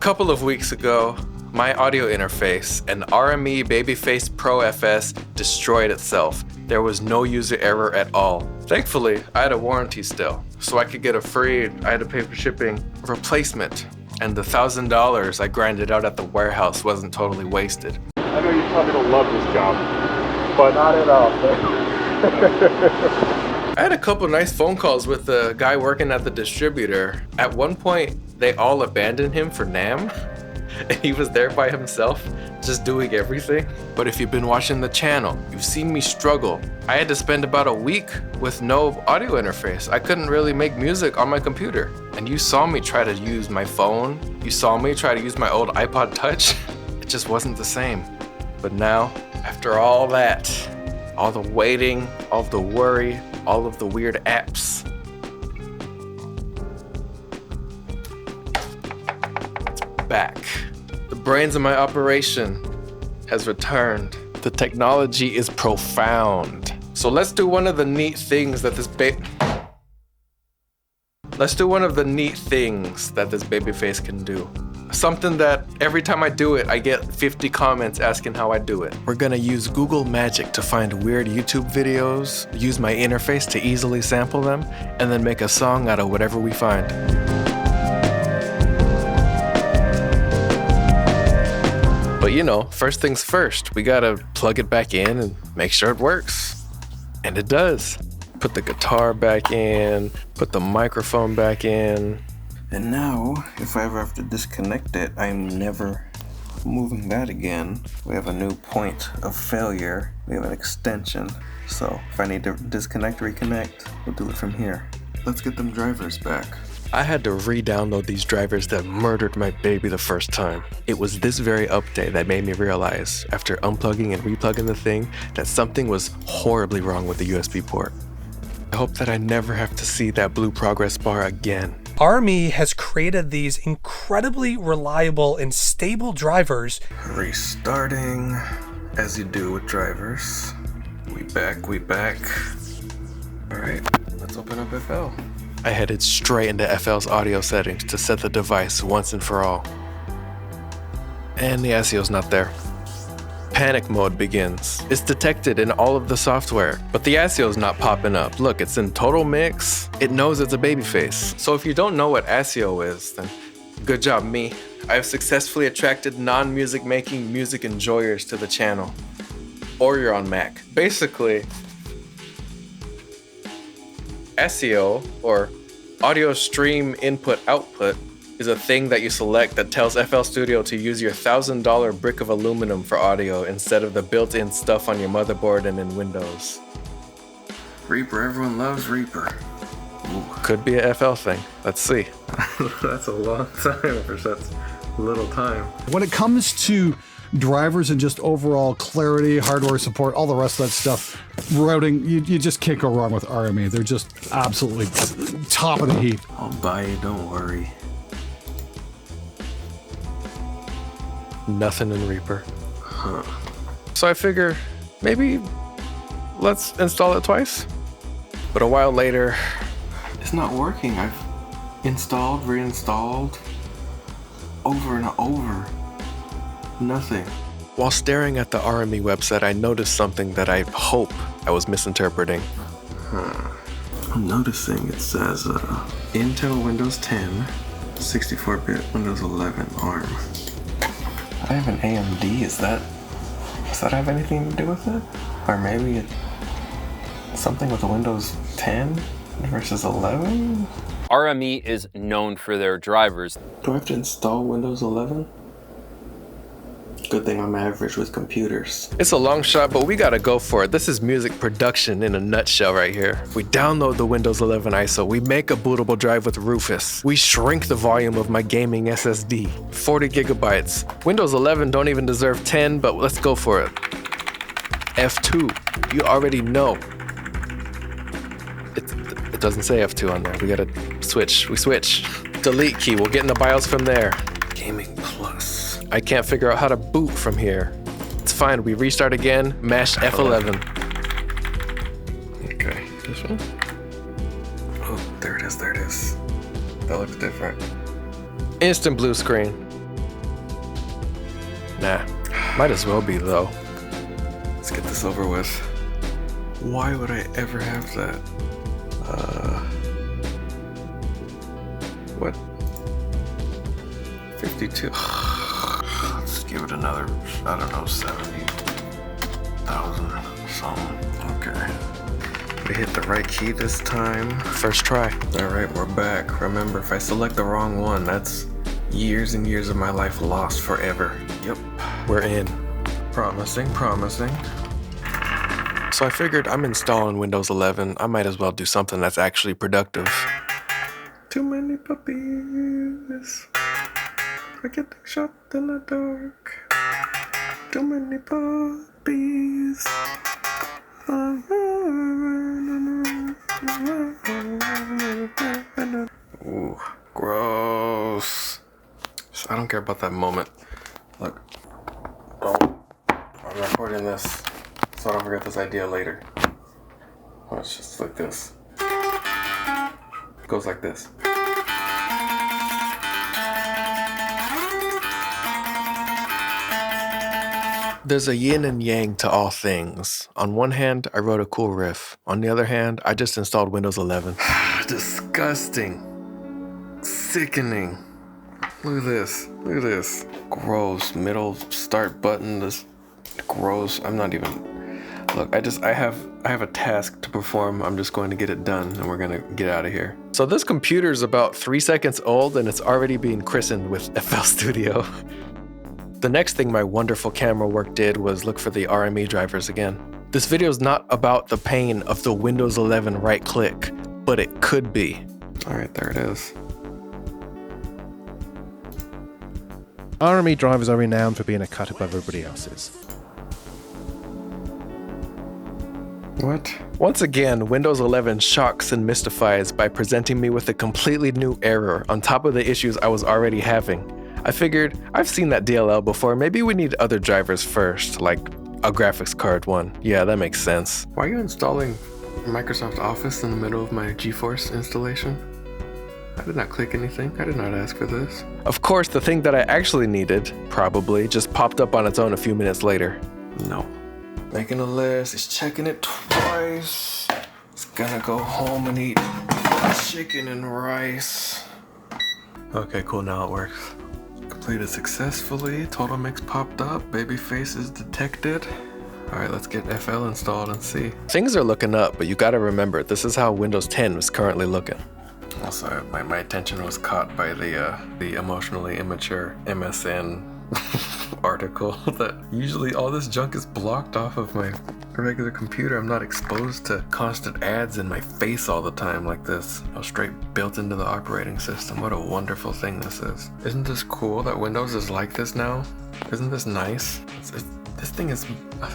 couple of weeks ago, my audio interface, an RME Babyface Pro FS, destroyed itself. There was no user error at all. Thankfully, I had a warranty still, so I could get I had to pay for shipping, replacement. And the $1,000 I grinded out at the warehouse wasn't totally wasted. I know you probably don't love this job, but not at all. I had a couple nice phone calls with the guy working at the distributor. At one point, they all abandoned him for NAMM, and he was there by himself, just doing everything. But if you've been watching the channel, you've seen me struggle. I had to spend about a week with no audio interface. I couldn't really make music on my computer. And you saw me try to use my phone. You saw me try to use my old iPod Touch. It just wasn't the same. But now, after all that, all the waiting, all the worry, all of the weird apps, it's back. The brains of my operation has returned. The technology is profound. So let's do one of the neat things that this babyface can do. Something that every time I do it, I get 50 comments asking how I do it. We're gonna use Google Magic to find weird YouTube videos, use my interface to easily sample them, and then make a song out of whatever we find. But you know, first things first, we gotta plug it back in and make sure it works. And it does. Put the guitar back in, put the microphone back in. And now, if I ever have to disconnect it, I'm never moving that again. We have a new point of failure. We have an extension. So if I need to disconnect, reconnect, we'll do it from here. Let's get them drivers back. I had to re-download these drivers that murdered my baby the first time. It was this very update that made me realize, after unplugging and replugging the thing, that something was horribly wrong with the USB port. I hope that I never have to see that blue progress bar again. RME has created these incredibly reliable and stable drivers. Restarting, as you do with drivers. We back. All right, let's open up FL. I headed straight into FL's audio settings to set the device once and for all. And the ASIO's not there. Panic mode begins. It's detected in all of the software, but the ASIO's not popping up. Look, it's in total mix. It knows it's a babyface. So if you don't know what ASIO is, then good job me. I have successfully attracted non-music making music enjoyers to the channel. Or you're on Mac. Basically, ASIO, or audio stream input output, is a thing that you select that tells FL Studio to use your $1,000 brick of aluminum for audio instead of the built-in stuff on your motherboard and in Windows. Reaper, everyone loves Reaper. Ooh. Could be a FL thing. Let's see. That's a long time for such little time. When it comes to drivers and just overall clarity, hardware support, all the rest of that stuff, routing, you just can't go wrong with RME. They're just absolutely top of the heap. I'll buy you, don't worry. Nothing in Reaper. Huh. So I figure maybe let's install it twice. But a while later, it's not working. I've installed, reinstalled, over and over. Nothing. While staring at the RME website, I noticed something that I hope I was misinterpreting. I'm noticing it says Intel Windows 10, 64-bit Windows 11 ARM. I have an AMD. Does that have anything to do with it? Or maybe it's something with the Windows 10 versus 11? RME is known for their drivers. Do I have to install Windows 11? Good thing I'm average with computers. It's a long shot, but we gotta go for it. This is music production in a nutshell right here. We download the Windows 11 ISO, we make a bootable drive with Rufus. We shrink the volume of my gaming SSD, 40 gigabytes. Windows 11 don't even deserve 10, but let's go for it. F2, you already know. It doesn't say F2 on there. We gotta switch, we switch. Delete key, we'll get in the BIOS from there. Gaming Plus. I can't figure out how to boot from here. It's fine, we restart again, mash F11. Okay, this one? Oh, there it is. That looks different. Instant blue screen. Nah, might as well be though. Let's get this over with. Why would I ever have that? What? 52. Let's give it another, I don't know, 70,000 something. Okay. We hit the right key this time. First try. All right, we're back. Remember, if I select the wrong one, that's years and years of my life lost forever. Yep. We're in. Promising, promising. So I figured I'm installing Windows 11. I might as well do something that's actually productive. Too many puppies are getting shot in the dark. Too many puppies. Ooh, gross. I don't care about that moment. Look. Oh, I'm recording this so I don't forget this idea later. Oh, it's just like this. It goes like this. There's a yin and yang to all things. On one hand, I wrote a cool riff. On the other hand, I just installed Windows 11. Disgusting. Sickening. Look at this. Look at this. Gross. Middle start button. This gross. I'm not even. Look, I have a task to perform. I'm just going to get it done and we're gonna get out of here. So this computer's about 3 seconds old and it's already being christened with FL Studio. The next thing my wonderful camera work did was look for the RME drivers again. This video is not about the pain of the Windows 11 right click, but it could be. All right, there it is. RME drivers are renowned for being a cut above everybody else's. What? Once again, Windows 11 shocks and mystifies by presenting me with a completely new error on top of the issues I was already having. I figured, I've seen that DLL before, maybe we need other drivers first, like a graphics card one. Yeah, that makes sense. Why are you installing Microsoft Office in the middle of my GeForce installation? I did not click anything. I did not ask for this. Of course, the thing that I actually needed, probably, just popped up on its own a few minutes later. No. Making a list, it's checking it twice. It's gonna go home and eat chicken and rice. Okay, cool, now it works. Completed successfully, total mix popped up, babyface is detected. All right, let's get FL installed and see. Things are looking up, but you gotta remember, this is how Windows 10 was currently looking. Also, my attention was caught by the emotionally immature MSN article that usually all this junk is blocked off of my regular computer. I'm not exposed to constant ads in my face all the time like this. I was straight built into the operating system. What a wonderful thing this is. Isn't this cool that Windows is like this now? Isn't this nice? This thing is,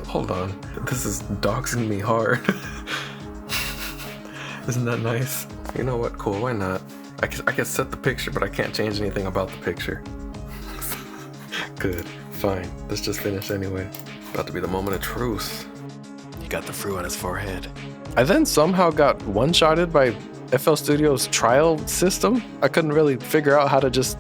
hold on. This is doxing me hard. Isn't that nice? You know what, cool, why not? I can set the picture, but I can't change anything about the picture. Good, fine, let's just finish anyway. About to be the moment of truth. He got the fruit on his forehead. I then somehow got one-shotted by FL Studio's trial system. I couldn't really figure out how to just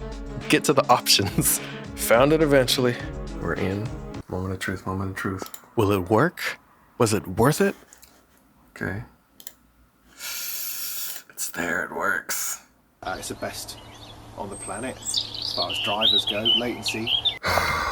get to the options. Found it eventually. We're in. Moment of truth, moment of truth. Will it work? Was it worth it? Okay. It's there, it works. It's the best on the planet as far as drivers go, latency.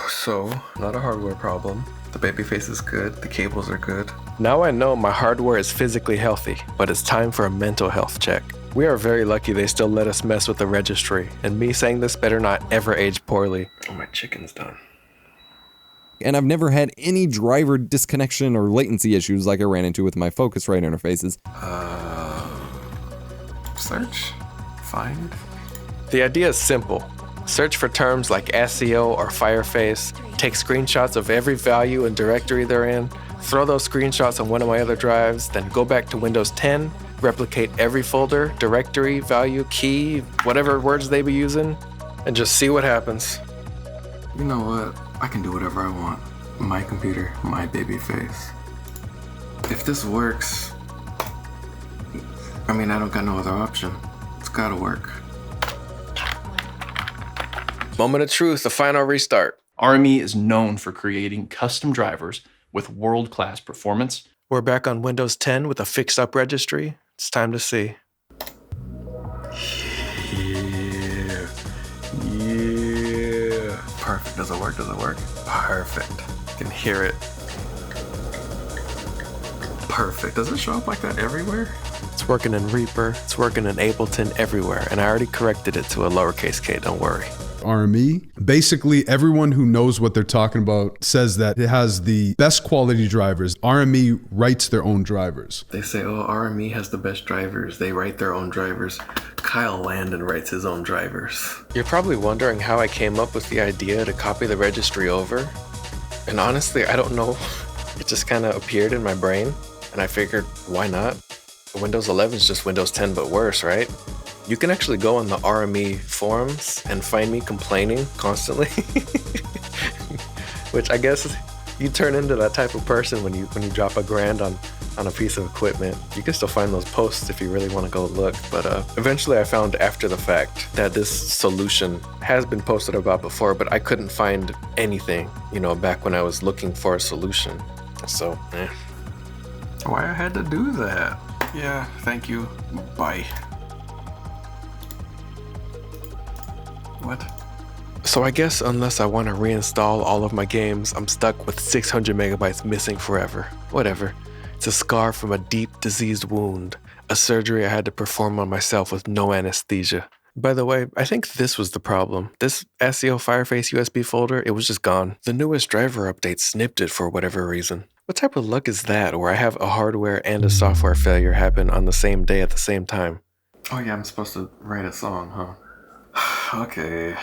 So, not a hardware problem. The babyface is good, the cables are good. Now I know my hardware is physically healthy, but it's time for a mental health check. We are very lucky they still let us mess with the registry, and me saying this better not ever age poorly. Oh, my chicken's done. And I've never had any driver disconnection or latency issues like I ran into with my Focusrite interfaces. Search? Find? The idea is simple. Search for terms like SEO or Fireface, take screenshots of every value and directory they're in, throw those screenshots on one of my other drives, then go back to Windows 10, replicate every folder, directory, value, key, whatever words they be using, and just see what happens. You know what? I can do whatever I want. My computer, my babyface. If this works, I mean, I don't got no other option. It's gotta work. Moment of truth, the final restart. RME is known for creating custom drivers with world-class performance. We're back on Windows 10 with a fixed-up registry. It's time to see. Yeah. Perfect. Does it work? Does it work? Perfect. You can hear it. Perfect. Does it show up like that everywhere? It's working in Reaper, it's working in Ableton, everywhere, and I already corrected it to a lowercase k, don't worry. RME. Basically, everyone who knows what they're talking about says that it has the best quality drivers. RME writes their own drivers. They say, oh, RME has the best drivers. They write their own drivers. Kyle Landon writes his own drivers. You're probably wondering how I came up with the idea to copy the registry over. And honestly, I don't know. It just kind of appeared in my brain, and I figured, why not? Windows 11 is just Windows 10, but worse, right? You can actually go on the RME forums and find me complaining constantly. Which I guess you turn into that type of person when you drop $1,000 on a piece of equipment. You can still find those posts if you really want to go look. But eventually I found after the fact that this solution has been posted about before, but I couldn't find anything, back when I was looking for a solution. So, Why I had to do that? Yeah, thank you. Bye. What? So I guess unless I want to reinstall all of my games, I'm stuck with 600 megabytes missing forever. Whatever. It's a scar from a deep diseased wound. A surgery I had to perform on myself with no anesthesia. By the way, I think this was the problem. This SEO Fireface USB folder, it was just gone. The newest driver update snipped it for whatever reason. What type of luck is that, where I have a hardware and a software failure happen on the same day at the same time? Oh yeah, I'm supposed to write a song, huh? Okay.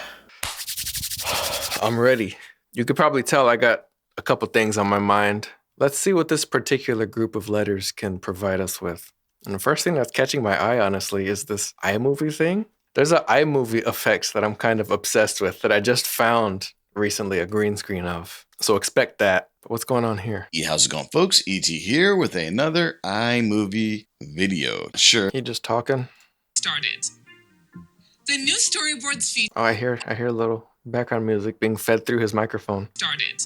I'm ready. You could probably tell I got a couple things on my mind. Let's see what this particular group of letters can provide us with. And the first thing that's catching my eye, honestly, is this iMovie thing. There's an iMovie effects that I'm kind of obsessed with that I just found recently a green screen of. So expect that. But what's going on here? Yeah, how's it going, folks? ET here with another iMovie video. Sure. You just talking? Started. The new storyboards feature. Oh, I hear a little background music being fed through his microphone. Started.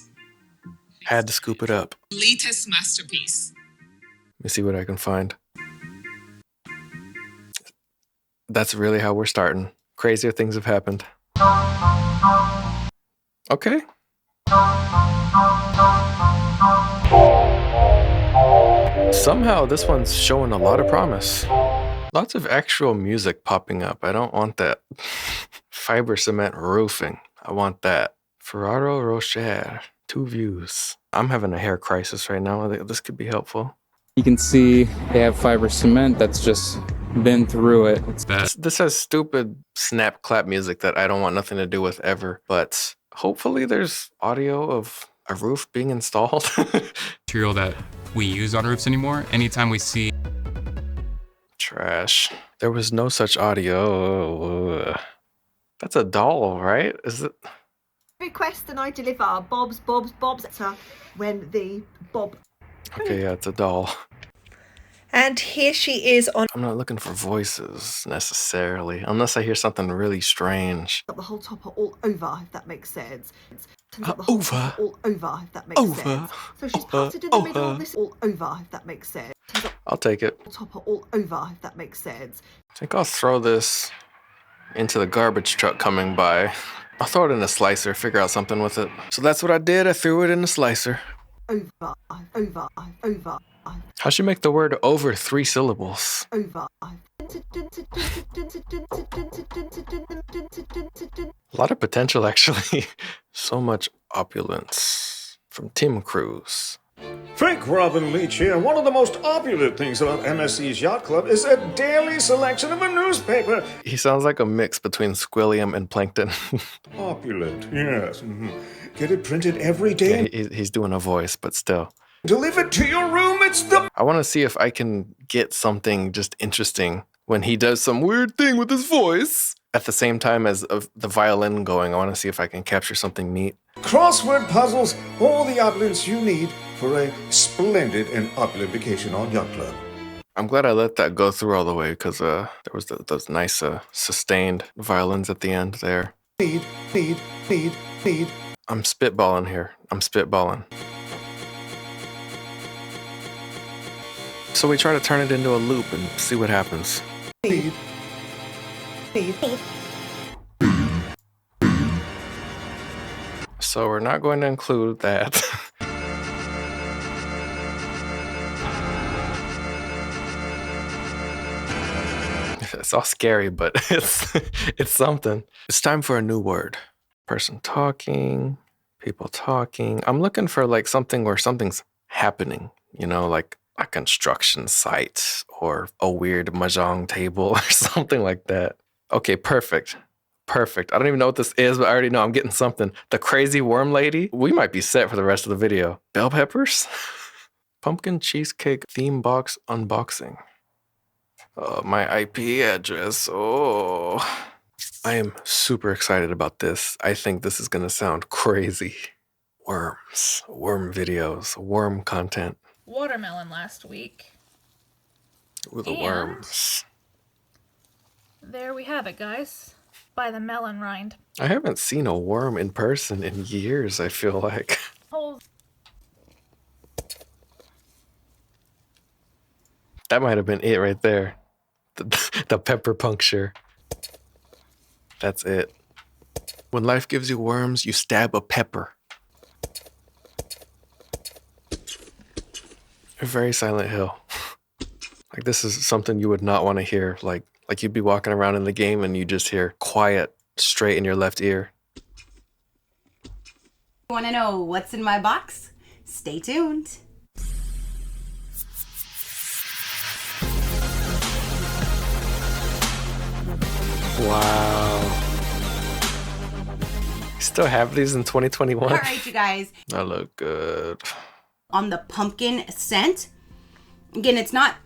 Had to scoop it up. Latest masterpiece. Let me see what I can find. That's really how we're starting. Crazier things have happened. Okay. Somehow this one's showing a lot of promise. Lots of actual music popping up. I don't want that. Fiber cement roofing. I want that. Ferraro Rocher. 2 views. I'm having a hair crisis right now. I think this could be helpful. You can see they have fiber cement that's just been through it. This has stupid snap clap music that I don't want nothing to do with ever, but hopefully there's audio of a roof being installed. Material that we use on roofs anymore. Anytime we see trash. There was no such audio. That's a doll, right? Is it? Request and I deliver. Bob's. When the Bob. Okay, yeah, it's a doll. And here she is on. I'm not looking for voices necessarily, unless I hear something really strange. The whole top are all over, if that makes sense. Over. All over, if that makes sense. So she's parted in the middle of this all over, if that makes sense. I'll take it. Top are all over, if that makes sense. I think I'll throw this into the garbage truck coming by. I'll throw it in a slicer, figure out something with it. So that's what I did. I threw it in the slicer. Over. How'd you make the word over 3 syllables? Over. A lot of potential, actually. So much opulence. From Tim Cruise. Frank Robin Leach here. One of the most opulent things about MSC's Yacht Club is a daily selection of a newspaper. He sounds like a mix between Squilliam and Plankton. Opulent, yes. Get it printed every day. Yeah, he's doing a voice, but still. Delivered to your room, it's the... I want to see if I can get something just interesting when he does some weird thing with his voice. At the same time as the violin going, I want to see if I can capture something neat. Crossword puzzles, all the opulence you need for a splendid and opulent vacation on Yacht Club. I'm glad I let that go through all the way because there was those nice sustained violins at the end there. Need. I'm spitballing here. I'm spitballing. So we try to turn it into a loop and see what happens. So we're not going to include that. It's all scary, but it's something. It's time for a new word. Person talking, people talking. I'm looking for like something where something's happening, you know, like a construction site or a weird mahjong table or something like that. Okay, perfect. Perfect. I don't even know what this is, but I already know I'm getting something. The crazy worm lady. We might be set for the rest of the video. Bell peppers? Pumpkin cheesecake theme box unboxing. My IP address. Oh, I am super excited about this. I think this is going to sound crazy. Worms, worm videos, worm content. Watermelon last week. Ooh, the worms. There we have it, guys. By the melon rind. I haven't seen a worm in person in years, I feel like. Holes. That might have been it right there. The pepper puncture. That's it. When life gives you worms, you stab a pepper. A very Silent Hill. Like this is something you would not want to hear. Like you'd be walking around in the game and you just hear quiet straight in your left ear. Want to know what's in my box? Stay tuned. Wow. You still have these in 2021? All right, you guys. That look good. On the pumpkin scent. Again, it's not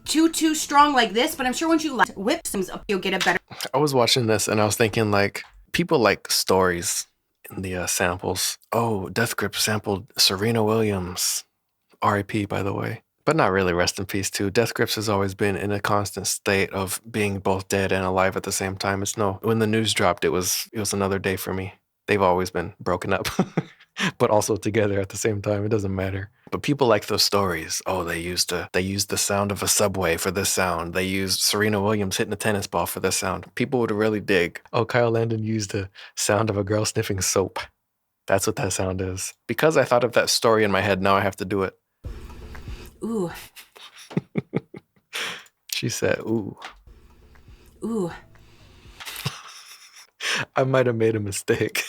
too strong like this, but I'm sure once you whip some up, you'll get a better. I was watching this and I was thinking like, people like stories in the samples. Oh, Death Grip sampled Serena Williams. R.I.P. by the way. But not really, rest in peace too. Death Grips has always been in a constant state of being both dead and alive at the same time. When the news dropped, it was another day for me. They've always been broken up, but also together at the same time. It doesn't matter. But people like those stories. Oh, they used the sound of a subway for this sound. They used Serena Williams hitting a tennis ball for this sound. People would really dig. Oh, Kyle Landon used the sound of a girl sniffing soap. That's what that sound is. Because I thought of that story in my head, now I have to do it. Ooh. She said, ooh. Ooh. I might have made a mistake.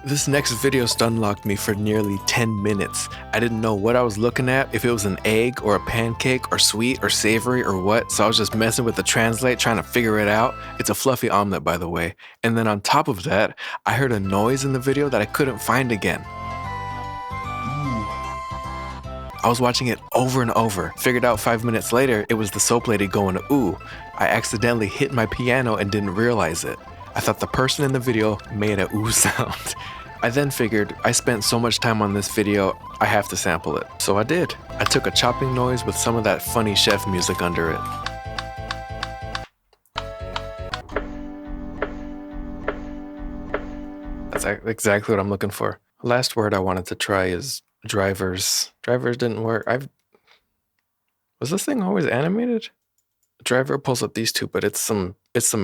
This next video stun-locked me for nearly 10 minutes. I didn't know what I was looking at, if it was an egg or a pancake or sweet or savory or what, so I was just messing with the translate trying to figure it out. It's a fluffy omelet, by the way. And then on top of that, I heard a noise in the video that I couldn't find again. I was watching it over and over. Figured out 5 minutes later, it was the soap lady going, ooh. I accidentally hit my piano and didn't realize it. I thought the person in the video made a ooh sound. I then figured I spent so much time on this video, I have to sample it. So I did. I took a chopping noise with some of that funny chef music under it. That's exactly what I'm looking for. Last word I wanted to try is drivers. Drivers didn't work. Was this thing always animated? Driver pulls up these two, but it's some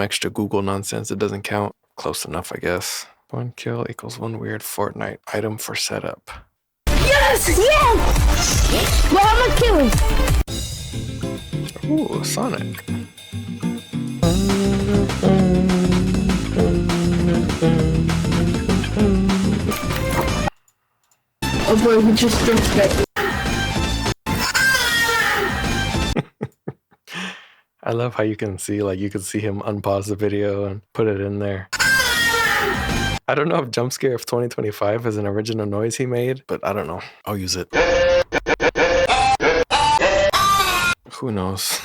extra Google nonsense. It doesn't count. Close enough, I guess. 1 kill equals 1 weird Fortnite item for setup. Yes! Yes! Well, I'm a killer. Ooh, Sonic. Oh boy, he just jumped back. I love how you can see him unpause the video and put it in there. I don't know if Jump Scare of 2025 is an original noise he made, but I don't know. I'll use it. Who knows?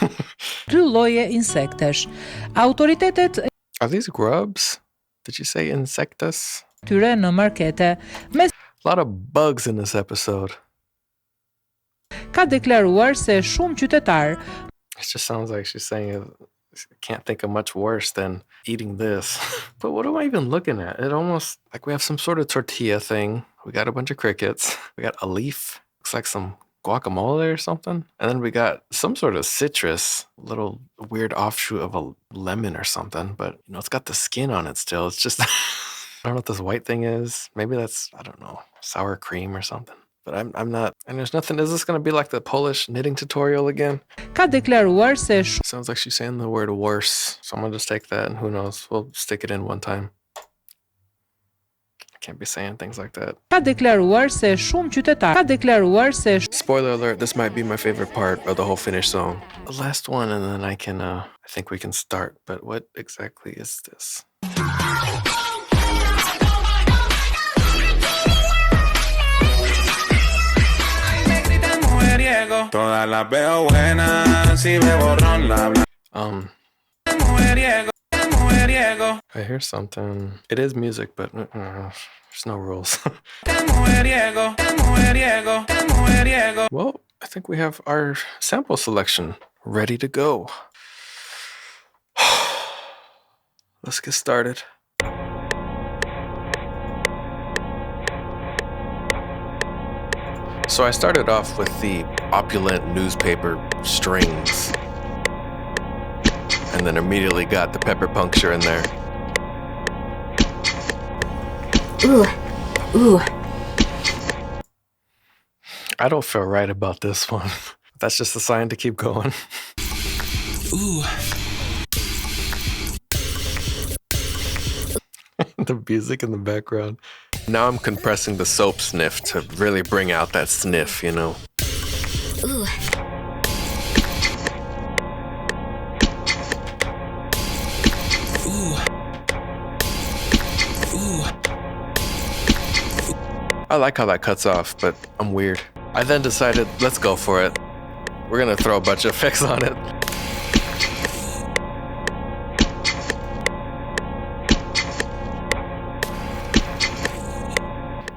Are these grubs? Did you say insectus? A lot of bugs in this episode. It just sounds like she's saying I can't think of much worse than eating this. But what am I even looking at? It almost like we have some sort of tortilla thing. We got a bunch of crickets. We got a leaf. Looks like some guacamole or something. And then we got some sort of citrus, little weird offshoot of a lemon or something. But, you know, it's got the skin on it still. It's just, I don't know what this white thing is. Maybe that's, I don't know, sour cream or something. But I'm not, and there's nothing, is this going to be like the Polish knitting tutorial again? Sounds like she's saying the word worse. So I'm going to just take that and who knows, we'll stick it in one time. I can't be saying things like that. Spoiler alert, this might be my favorite part of the whole finish song. The last one and then I think we can start. But what exactly is this? Todas las veo buenas, si me borrón la I hear something. It is music, but there's no rules. Well, I think we have our sample selection ready to go. Let's get started. So I started off with the opulent newspaper strings, and then immediately got the pepper puncture in there. Ooh, ooh. I don't feel right about this one. That's just a sign to keep going. Ooh. The music in the background. Now I'm compressing the soap sniff to really bring out that sniff, you know. Ooh. I like how that cuts off, but I'm weird. I then decided, let's go for it. We're gonna throw a bunch of effects on it.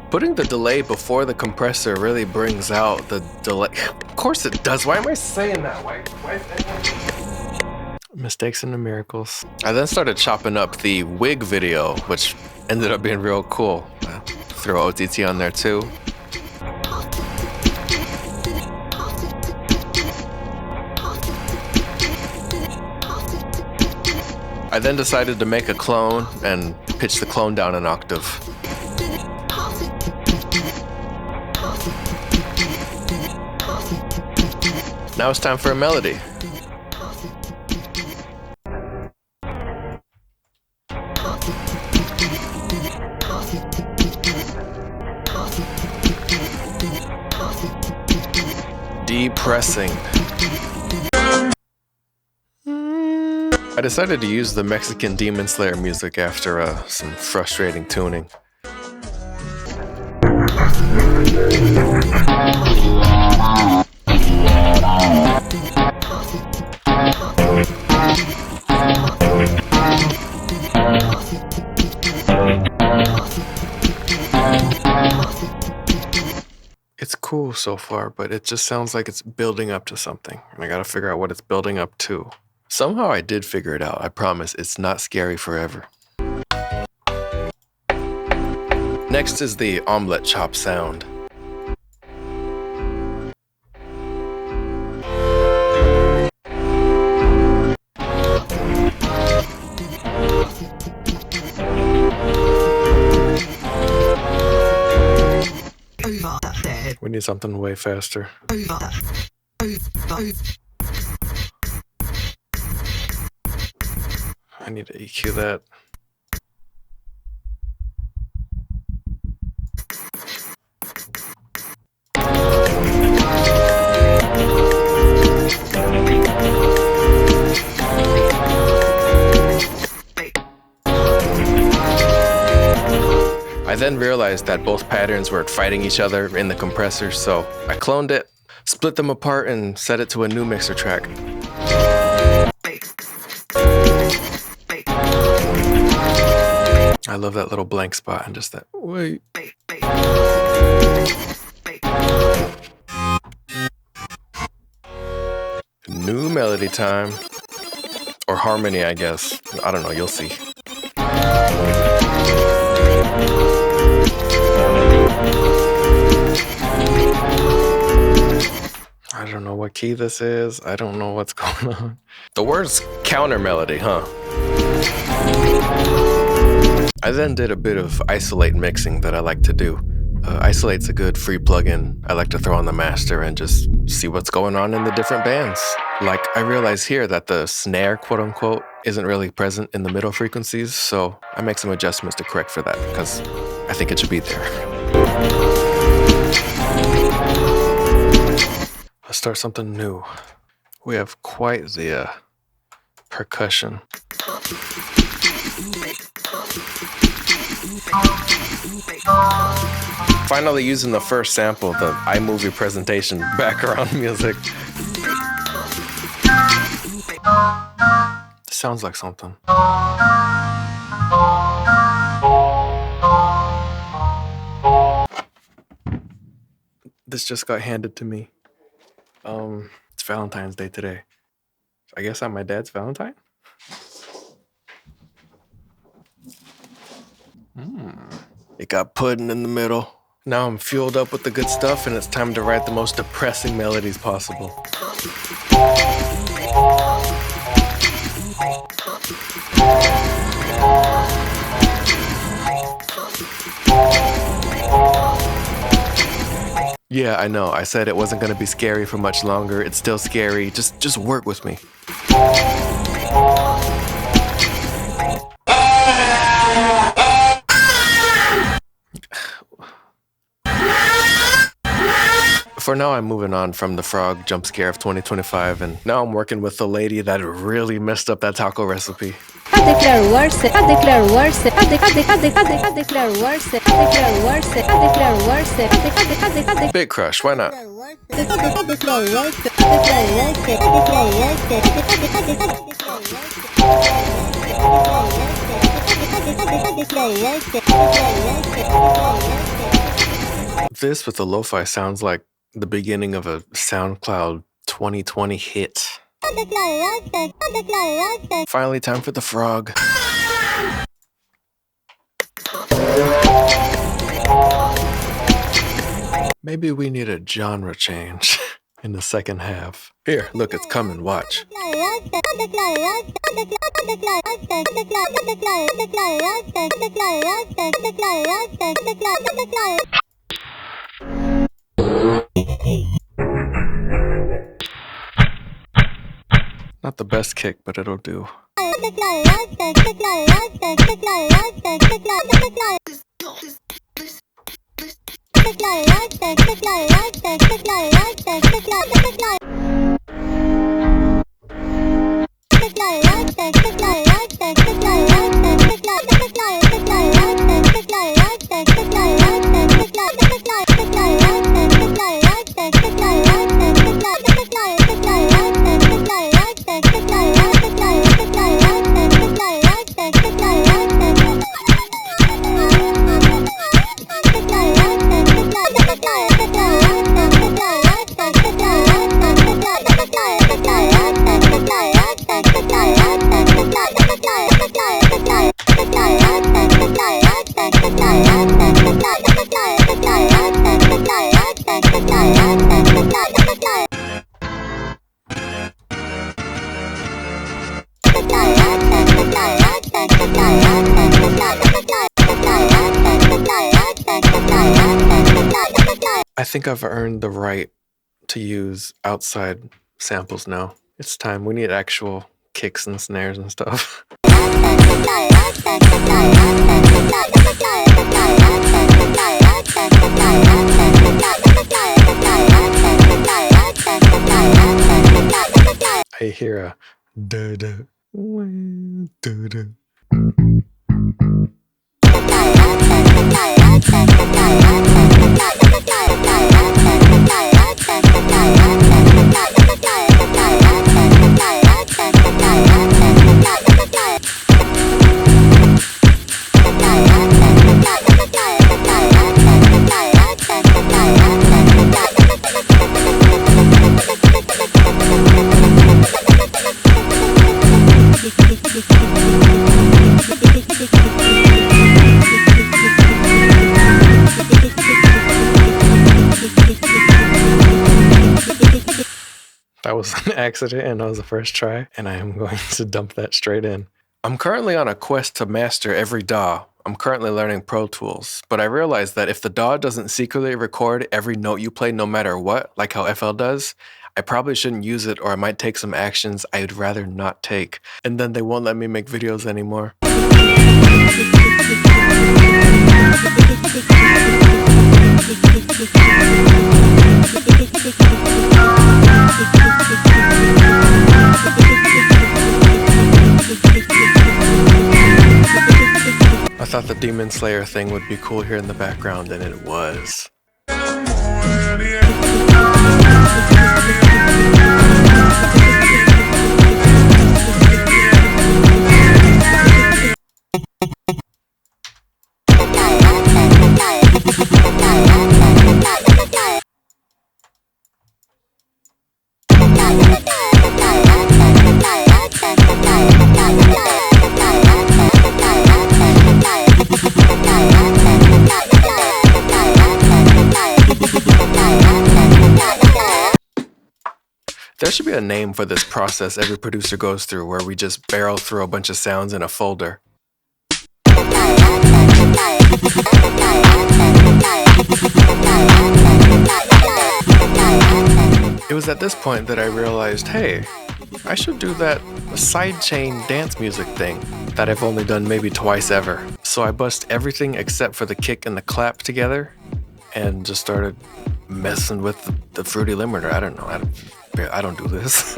Putting the delay before the compressor really brings out the delay. Of course it does. Why am I saying that? Why mistakes into miracles. I then started chopping up the wig video, which ended up being real cool. Throw OTT on there too. I then decided to make a clone and pitch the clone down an octave. Now it's time for a melody. Depressing. I decided to use the Mexican Demon Slayer music after some frustrating tuning. It's cool so far, but it just sounds like it's building up to something, and I gotta figure out what it's building up to. Somehow I did figure it out. I promise it's not scary forever. Next is the omelet chop sound. We need something way faster. I need to EQ that. I then realized that both patterns were fighting each other in the compressor, so I cloned it, split them apart, and set it to a new mixer track. I love that little blank spot and just that, wait. New melody time. Or harmony, I guess. I don't know, you'll see. I don't know what key this is. I don't know what's going on. The word's counter melody, huh? I then did a bit of isolate mixing that I like to do. Isolate's a good free plugin I like to throw on the master and just see what's going on in the different bands. Like, I realize here that the snare, quote unquote, isn't really present in the middle frequencies, so I make some adjustments to correct for that because I think it should be there. Let's start something new. We have quite the percussion. Finally using the first sample, the iMovie presentation background music. This sounds like something. This just got handed to me. It's Valentine's Day today. I guess I'm my dad's Valentine? It got pudding in the middle. Now I'm fueled up with the good stuff and it's time to write the most depressing melodies possible. Yeah, I know. I said it wasn't going to be scary for much longer. It's still scary. Just work with me. For now, I'm moving on from the frog jump scare of 2025, and now I'm working with the lady that really messed up that taco recipe. Big crush, why not? This with the lo-fi sounds like the beginning of a SoundCloud 2020 hit. Finally, time for the frog. Maybe we need a genre change in the second half. Here, look, it's coming, watch. Not the best kick, but it'll do. I think I've earned the right to use outside samples now. It's time. We need actual kicks and snares and stuff. I hear a da-da, da-da. was an accident and that was the first try, and I am going to dump that straight in. I'm currently on a quest to master every DAW. I'm currently learning Pro Tools, but I realized that if the DAW doesn't secretly record every note you play no matter what, like how FL does, I probably shouldn't use it, or I might take some actions I'd rather not take, and then they won't let me make videos anymore. I thought the Demon Slayer thing would be cool here in the background, and it was. There should be a name for this process every producer goes through, where we just barrel through a bunch of sounds in a folder. It was at this point that I realized, hey, I should do that sidechain dance music thing that I've only done maybe twice ever. So I bust everything except for the kick and the clap together and just started messing with the fruity limiter. I don't know. I don't do this.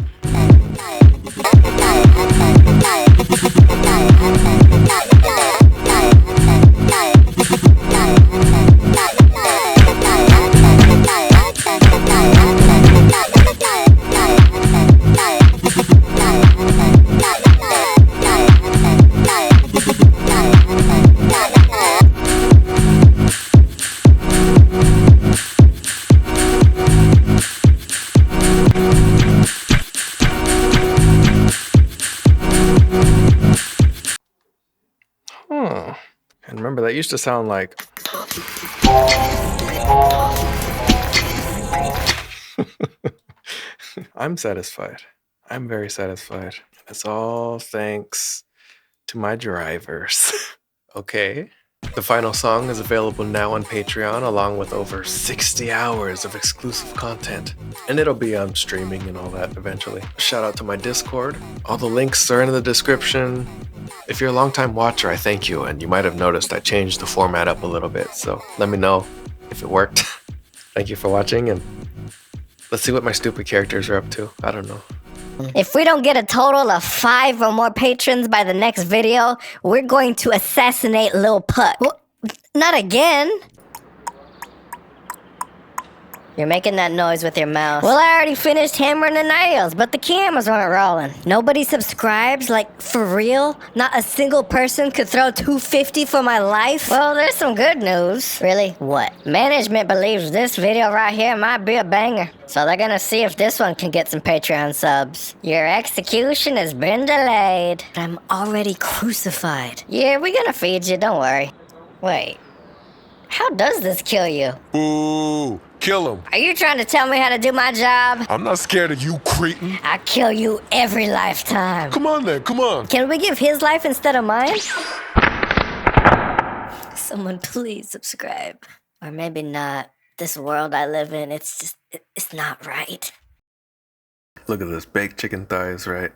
And remember, that used to sound like... I'm satisfied. I'm very satisfied. It's all thanks to my drivers. Okay. The final song is available now on Patreon, along with over 60 hours of exclusive content. And it'll be on streaming and all that eventually. Shout out to my Discord. All the links are in the description. If you're a longtime watcher, I thank you, and you might have noticed I changed the format up a little bit, so let me know if it worked. Thank you for watching, and let's see what my stupid characters are up to. I don't know. If we don't get a total of 5 or more patrons by the next video, we're going to assassinate Lil Puck. Well, not again. You're making that noise with your mouth. Well, I already finished hammering the nails, but the cameras aren't rolling. Nobody subscribes? Like, for real? Not a single person could throw $250 for my life? Well, there's some good news. Really? What? Management believes this video right here might be a banger. So they're gonna see if this one can get some Patreon subs. Your execution has been delayed. I'm already crucified. Yeah, we're gonna feed you, don't worry. Wait. How does this kill you? Ooh, kill him. Are you trying to tell me how to do my job? I'm not scared of you, cretin. I kill you every lifetime. Come on then, come on. Can we give his life instead of mine? Someone please subscribe. Or maybe not. This world I live in, it's not right. Look at this, baked chicken thighs, right?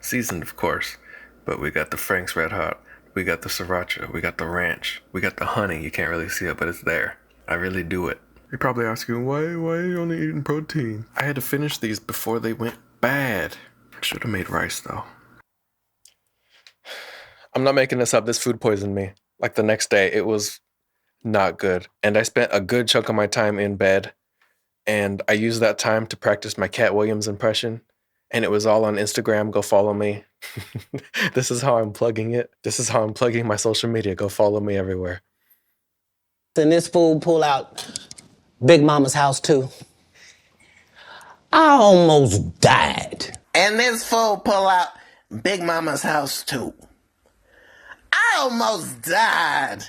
Seasoned, of course. But we got the Frank's Red Hot. We got the sriracha, we got the ranch, we got the honey. You can't really see it, but it's there. I really do it. You're probably asking, why are you only eating protein? I had to finish these before they went bad. I should have made rice, though. I'm not making this up. This food poisoned me. Like the next day, it was not good. And I spent a good chunk of my time in bed. And I used that time to practice my Cat Williams impression. And it was all on Instagram. Go follow me. This is how I'm plugging it. This is how I'm plugging my social media. Go follow me everywhere. And this fool pull out Big Mama's house too. I almost died. And this fool pull out Big Mama's house too. I almost died.